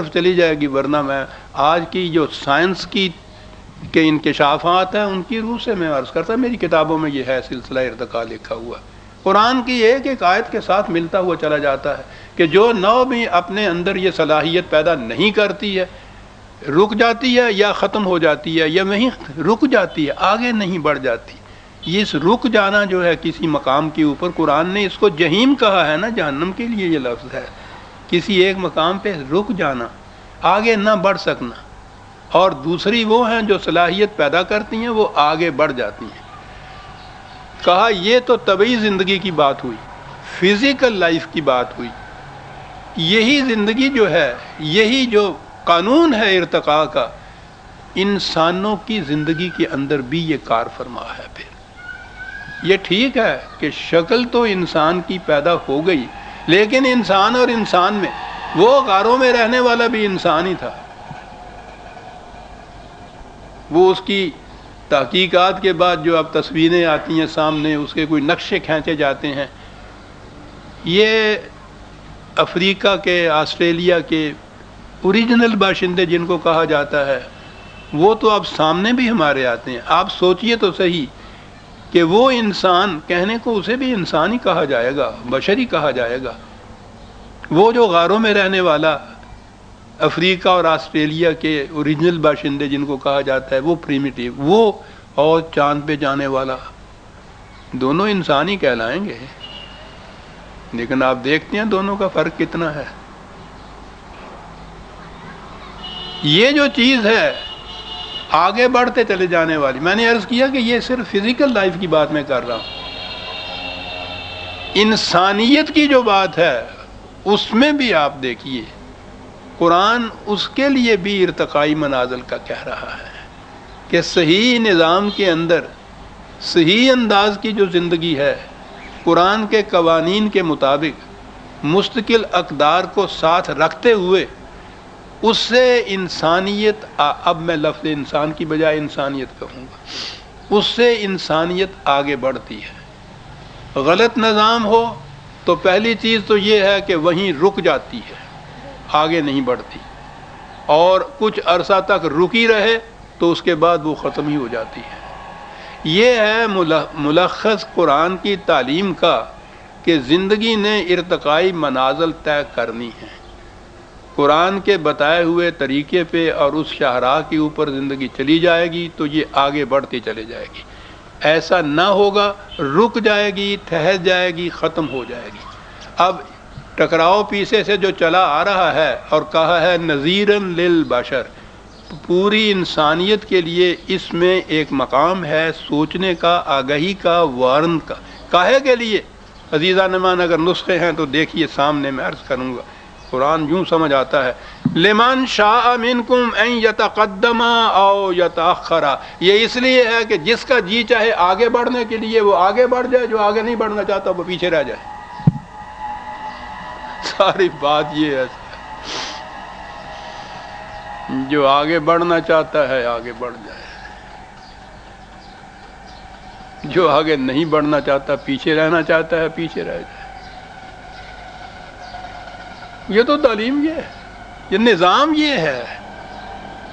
چلی جائے گی، ورنہ میں آج کی جو سائنس کی کے انکشافات ہیں ان کی روح سے میں عرض کرتا، میری کتابوں میں یہ ہے سلسلہ ارتقاء لکھا ہوا، قرآن کی ایک ایک آیت کے ساتھ ملتا ہوا چلا جاتا ہے کہ جو نو بھی اپنے اندر یہ صلاحیت پیدا نہیں کرتی ہے، رک جاتی ہے یا ختم ہو جاتی ہے یا وہیں رک جاتی ہے، آگے نہیں بڑھ جاتی. یہ اس رک جانا جو ہے کسی مقام کے اوپر، قرآن نے اس کو جہیم کہا ہے نا، جہنم کے لیے یہ لفظ ہے، کسی ایک مقام پہ رک جانا، آگے نہ بڑھ سکنا. اور دوسری وہ ہیں جو صلاحیت پیدا کرتی ہیں، وہ آگے بڑھ جاتی ہیں. کہا یہ تو طبعی زندگی کی بات ہوئی، فزیکل لائف کی بات ہوئی. یہی زندگی جو ہے، یہی جو قانون ہے ارتقاء کا، انسانوں کی زندگی کے اندر بھی یہ کار فرما ہے. پھر یہ ٹھیک ہے کہ شکل تو انسان کی پیدا ہو گئی، لیکن انسان اور انسان میں وہ غاروں میں رہنے والا بھی انسان ہی تھا. وہ اس کی تحقیقات کے بعد جو اب تصویریں آتی ہیں سامنے، اس کے کوئی نقشے کھینچے جاتے ہیں. یہ افریقہ کے، آسٹریلیا کے اوریجنل باشندے جن کو کہا جاتا ہے، وہ تو اب سامنے بھی ہمارے آتے ہیں. آپ سوچئے تو صحیح کہ وہ انسان، کہنے کو اسے بھی انسان ہی کہا جائے گا، بشر ہی کہا جائے گا. وہ جو غاروں میں رہنے والا افریقہ اور آسٹریلیا کے اوریجنل باشندے جن کو کہا جاتا ہے، وہ پریمیٹیو، وہ اور چاند پہ جانے والا، دونوں انسان ہی کہلائیں گے. لیکن آپ دیکھتے ہیں دونوں کا فرق کتنا ہے. یہ جو چیز ہے آگے بڑھتے چلے جانے والی، میں نے عرض کیا کہ یہ صرف فزیکل لائف کی بات میں کر رہا ہوں. انسانیت کی جو بات ہے اس میں بھی آپ دیکھیے قرآن اس کے لیے بھی ارتقائی منازل کا کہہ رہا ہے کہ صحیح نظام کے اندر صحیح انداز کی جو زندگی ہے، قرآن کے قوانین کے مطابق مستقل اقدار کو ساتھ رکھتے ہوئے، اس سے انسانیت، اب میں لفظ انسان کی بجائے انسانیت کہوں گا، اس سے انسانیت آگے بڑھتی ہے. غلط نظام ہو تو پہلی چیز تو یہ ہے کہ وہیں رک جاتی ہے، آگے نہیں بڑھتی، اور کچھ عرصہ تک رکی رہے تو اس کے بعد وہ ختم ہی ہو جاتی ہے. یہ ہے ملخص قرآن کی تعلیم کا کہ زندگی نے ارتقائی منازل طے کرنی ہے. قرآن کے بتائے ہوئے طریقے پہ اور اس شاہراہ کے اوپر زندگی چلی جائے گی تو یہ آگے بڑھتی چلے جائے گی. ایسا نہ ہوگا، رک جائے گی، ٹھہر جائے گی، ختم ہو جائے گی. اب ٹکراؤ پیچھے سے جو چلا آ رہا ہے اور کہا ہے نذیراً للبشر، پوری انسانیت کے لیے اس میں ایک مقام ہے سوچنے کا، آگہی کا، وارن کا. کاہے کے لیے؟ عزیزان مان اگر نسخے ہیں تو دیکھیے سامنے، میں عرض کروں گا. قرآن یوں سمجھ آتا ہے، لمن شاء منکم ان یتقدم او یتاخر. یہ اس لیے ہے کہ جس کا جی چاہے آگے بڑھنے کے لیے وہ آگے بڑھ جائے، جو آگے نہیں بڑھنا چاہتا وہ پیچھے رہ جائے. ساری بات یہ ہے، جو آگے بڑھنا چاہتا ہے آگے بڑھ جائے، جو آگے نہیں بڑھنا چاہتا، پیچھے رہنا چاہتا ہے، پیچھے رہ جائے. یہ تو تعلیم یہ ہے، یہ نظام یہ ہے.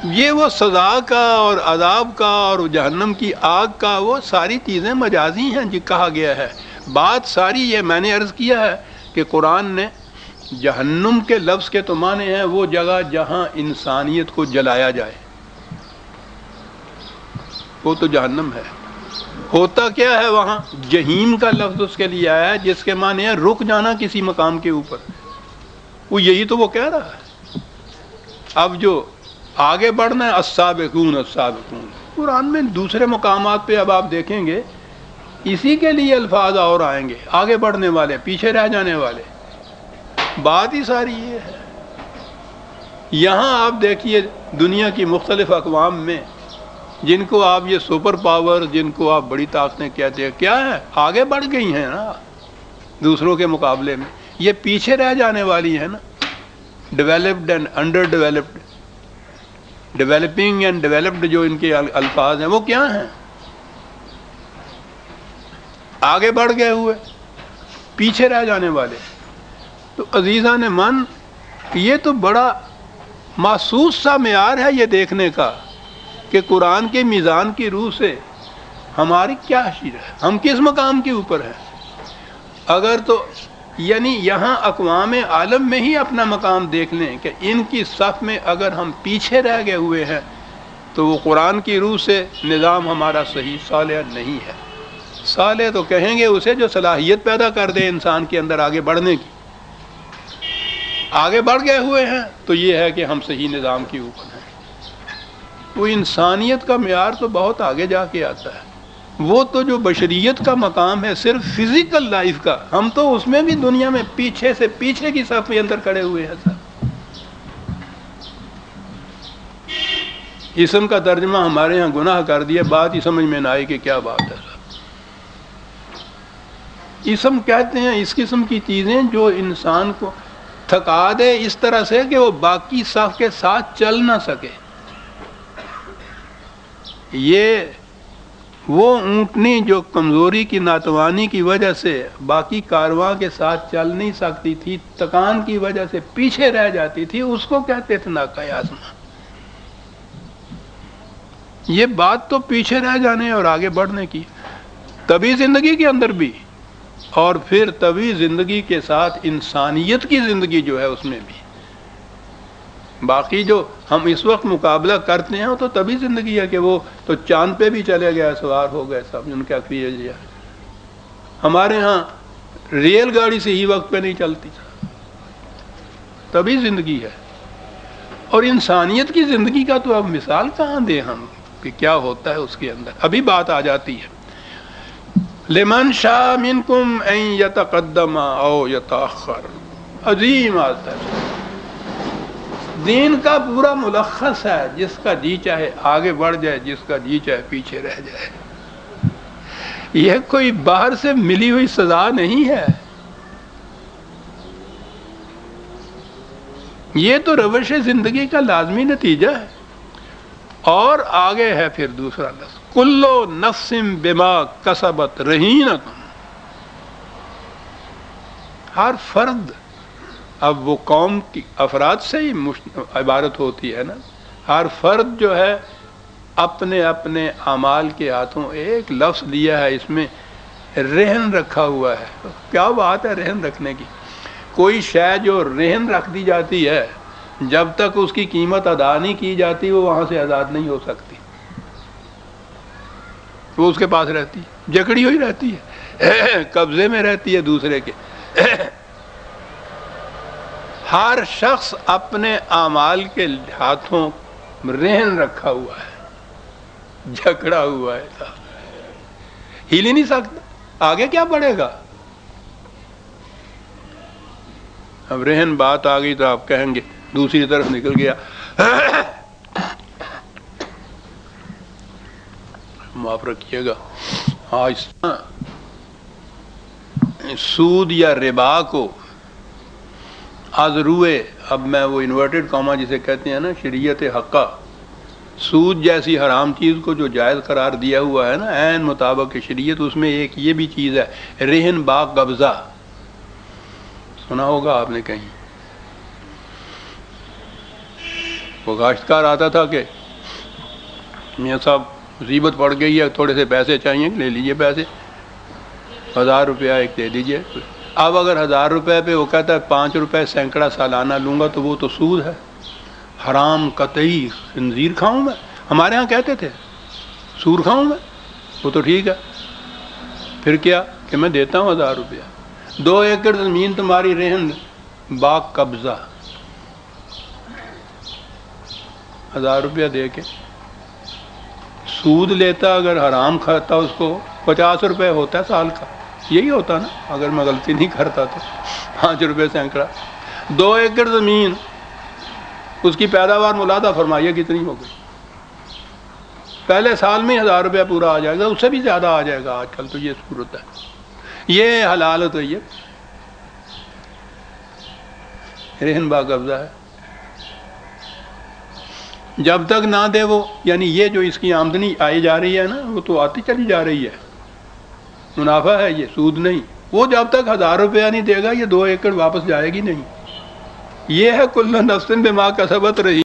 یہ وہ سزا کا اور عذاب کا اور جہنم کی آگ کا، وہ ساری چیزیں مجازی ہیں جی کہا گیا ہے. بات ساری یہ میں نے عرض کیا ہے کہ قرآن نے جہنم کے لفظ کے تو معنی ہیں وہ جگہ جہاں انسانیت کو جلایا جائے، وہ تو جہنم ہے. ہوتا کیا ہے وہاں؟ جہیم کا لفظ اس کے لیے آیا ہے جس کے معنی ہے رک جانا کسی مقام کے اوپر. وہ یہی تو وہ کہہ رہا ہے. اب جو آگے بڑھنا ہے، السابقون السابقون، قرآن میں دوسرے مقامات پہ اب آپ دیکھیں گے اسی کے لیے الفاظ اور آئیں گے، آگے بڑھنے والے، پیچھے رہ جانے والے. بات ہی ساری یہ ہے. یہاں آپ دیکھیے دنیا کی مختلف اقوام میں جن کو آپ یہ سپر پاور، جن کو آپ بڑی طاقتیں کہتے ہیں، کیا ہے؟ آگے بڑھ گئی ہیں نا دوسروں کے مقابلے میں. یہ پیچھے رہ جانے والی ہے نا، developed and under developed, developing and developed جو ان کے الفاظ ہیں وہ کیا ہیں؟ آگے بڑھ گئے ہوئے، پیچھے رہ جانے والے. تو عزیزان من، یہ تو بڑا محسوس سا معیار ہے یہ دیکھنے کا کہ قرآن کے میزان کی روح سے ہماری کیا حیثیت ہے، ہم کس مقام کے اوپر ہیں۔ اگر تو یعنی یہاں اقوام عالم میں ہی اپنا مقام دیکھ لیں کہ ان کی صف میں اگر ہم پیچھے رہ گئے ہوئے ہیں تو وہ قرآن کی روح سے نظام ہمارا صحیح صالح نہیں ہے۔ صالح تو کہیں گے اسے جو صلاحیت پیدا کر دے انسان کے اندر آگے بڑھنے کی۔ آگے بڑھ گئے ہوئے ہیں تو یہ ہے کہ ہم صحیح نظام کے اوپر ہیں۔ وہ انسانیت کا معیار تو بہت آگے جا کے آتا ہے، وہ تو جو بشریت کا مقام ہے صرف فزیکل لائف کا، ہم تو اس میں بھی دنیا میں پیچھے سے پیچھے کی صف کے اندر کھڑے ہوئے ہیں سر۔ اسم کا ترجمہ ہمارے ہاں گناہ کر دیا، بات ہی سمجھ میں نہ آئی کہ کیا بات ہے سر۔ اسم کہتے ہیں اس قسم کی چیزیں جو انسان کو تھکا دے اس طرح سے کہ وہ باقی صف کے ساتھ چل نہ سکے۔ یہ وہ اونٹنی جو کمزوری کی ناتوانی کی وجہ سے باقی کارواں کے ساتھ چل نہیں سکتی تھی، تکان کی وجہ سے پیچھے رہ جاتی تھی، اس کو کہتے تھے ناقہ آزما۔ یہ بات تو پیچھے رہ جانے اور آگے بڑھنے کی، طبی زندگی کے اندر بھی، اور پھر طبی زندگی کے ساتھ انسانیت کی زندگی جو ہے اس میں بھی۔ باقی جو ہم اس وقت مقابلہ کرتے ہیں وہ تو طبی زندگی ہے کہ وہ تو چاند پہ بھی چلے گئے، سوار ہو گئے سب، ان کا کیا لیا۔ ہمارے ہاں ریل گاڑی سے ہی وقت پہ نہیں چلتی، طبی زندگی ہے۔ اور انسانیت کی زندگی کا تو اب مثال کہاں دیں ہم کہ کیا ہوتا ہے اس کے اندر، ابھی بات آ جاتی ہے۔ لمن شاء منکم ان یتقدم او یتاخر، عظیم آیت ہے، دین کا پورا ملخص ہے، جس کا جی چاہے آگے بڑھ جائے، جس کا جی چاہے پیچھے رہ جائے۔ یہ کوئی باہر سے ملی ہوئی سزا نہیں ہے، یہ تو روش زندگی کا لازمی نتیجہ ہے۔ اور آگے ہے پھر دوسرا لفظ، کلو نفس بما کسبت رہینۃ، ہر فرد، اب وہ قوم کی افراد سے ہی عبارت ہوتی ہے نا، ہر فرد جو ہے اپنے اپنے اعمال کے ہاتھوں ایک لفظ لیا ہے، اس میں رہن رکھا ہوا ہے۔ کیا بات ہے رہن رکھنے کی، کوئی شے جو رہن رکھ دی جاتی ہے جب تک اس کی قیمت ادا نہیں کی جاتی وہ وہاں سے آزاد نہیں ہو سکتی، وہ اس کے پاس رہتی ہے، جکڑی ہوئی رہتی ہے، قبضے میں رہتی ہے دوسرے کے۔ ہر شخص اپنے اعمال کے ہاتھوں رہن رکھا ہوا ہے، جکڑا ہوا ہے، ہل ہی نہیں سکتا، آگے کیا بڑھے گا۔ اب رہن بات آ گئی تو آپ کہیں گے دوسری طرف نکل گیا۔ معاف رکھیے گا، آج سود یا ربا کو از روئے، اب میں وہ انورٹڈ کاما جسے کہتے ہیں نا، شریعت حقہ، سود جیسی حرام چیز کو جو جائز قرار دیا ہوا ہے نا عین مطابق شریعت، اس میں ایک یہ بھی چیز ہے رہن با قبضہ، سنا ہوگا آپ نے کہیں۔ وہ کاشتکار آتا تھا کہ میاں صاحب مصیبت پڑ گئی ہے، تھوڑے سے پیسے چاہیے، لے لیجئے پیسے، 1000 روپیہ ایک دے دیجئے۔ اب اگر 1000 روپے پہ وہ کہتا ہے 5 روپے سینکڑا سالانہ لوں گا تو وہ تو سود ہے، حرام قطعی، خنزیر کھاؤں میں، ہمارے ہاں کہتے تھے سور کھاؤں میں، وہ تو ٹھیک ہے۔ پھر کیا کہ میں دیتا ہوں 1000 روپیہ، 2 ایکڑ زمین تمہاری رہن با قبضہ، 1000 روپیہ دے کے سود لیتا، اگر حرام کھاتا اس کو 50 روپے ہوتا ہے سال کا، یہی ہوتا نا اگر میں غلطی نہیں کرتا تو، 5 روپے سینکڑا، 2 ایکڑ زمین، اس کی پیداوار ملاحظہ فرمائیے کتنی ہو گئی، پہلے سال میں 1000 روپیہ پورا آ جائے گا، اس سے بھی زیادہ آ جائے گا آج کل تو یہ صورت ہے۔ یہ حلال تو یہ رہن با قبضہ ہے، جب تک نہ دے وہ، یعنی یہ جو اس کی آمدنی آئی جا رہی ہے نا وہ تو آتی چلی جا رہی ہے، منافع ہے یہ، سود نہیں، وہ جب تک 1000 روپیہ نہیں دے گا یہ 2 ایکڑ واپس جائے گی نہیں۔ یہ ہے کل نفس بما کسبت رہی